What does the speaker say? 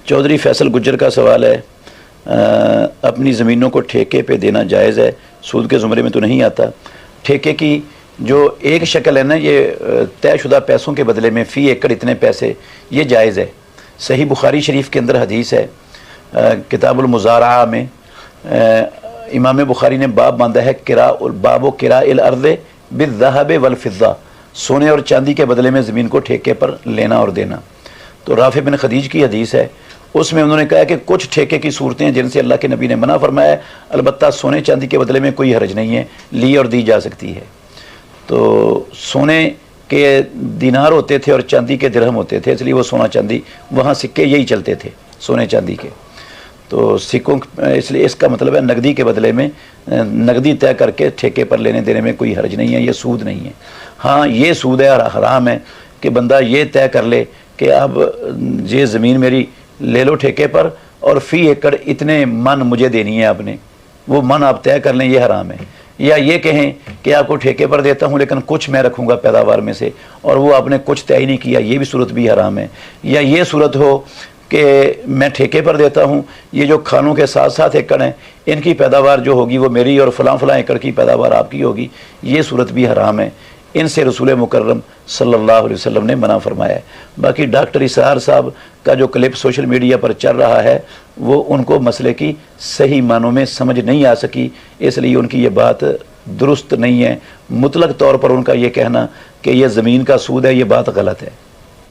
चौधरी फैसल गुज्जर का सवाल है, अपनी ज़मीनों को ठेके पे देना जायज़ है? सूद के ज़ुमरे में तो नहीं आता। ठेके की जो एक शक्ल है ना, ये तयशुदा पैसों के बदले में फ़ी एकड़ इतने पैसे, ये जायज़ है। सही बुखारी शरीफ के अंदर हदीस है, किताबुल मुज़ारा में इमाम बुखारी ने बाब बांधा है, बाबो किराइल अर्ज़ बिज़्ज़हब वल फ़िज़्ज़ा, सोने और चांदी के बदले में ज़मीन को ठेके पर लेना और देना। तो राफ़ी बिन खदीज की हदीस है, उसमें उन्होंने कहा कि कुछ ठेके की सूरतें हैं जिनसे अल्लाह के नबी ने मना फरमाया है, अलबत्ता सोने चांदी के बदले में कोई हर्ज नहीं है, ली और दी जा सकती है। तो सोने के दिनार होते थे और चांदी के दिरहम होते थे, इसलिए वो सोना चांदी, वहाँ सिक्के यही चलते थे सोने चांदी के। तो सिक्कों, इसलिए इसका मतलब है नकदी के बदले में नकदी तय करके ठेके पर लेने देने में कोई हर्ज नहीं है, ये सूद नहीं है। हाँ, ये सूद है और हराम है कि बंदा ये तय कर ले कि अब ये ज़मीन मेरी ले लो ठेके पर और फ़ी एकड़ इतने मन मुझे देनी है आपने, वो मन आप तय कर लें, ये हराम है। या ये कहें कि आपको ठेके पर देता हूँ लेकिन कुछ मैं रखूँगा पैदावार में से, और वो आपने कुछ तय नहीं किया, ये भी सूरत भी हराम है। या ये सूरत हो कि मैं ठेके पर देता हूँ, ये जो खानों के 7-7 एकड़ हैं, इनकी पैदावार जो होगी वो मेरी और फ़लाँ एकड़ की पैदावार आपकी होगी, ये सूरत भी हराम है। इनसे रसूल मुकर्रम सल्लल्लाहु अलैहि वसल्लम ने मना फरमाया है। बाकी डॉक्टर इसहार साहब का जो क्लिप सोशल मीडिया पर चल रहा है, वो उनको मसले की सही मानों में समझ नहीं आ सकी, इसलिए उनकी ये बात दुरुस्त नहीं है। मुतलक तौर पर उनका ये कहना कि यह ज़मीन का सूद है, ये बात गलत है।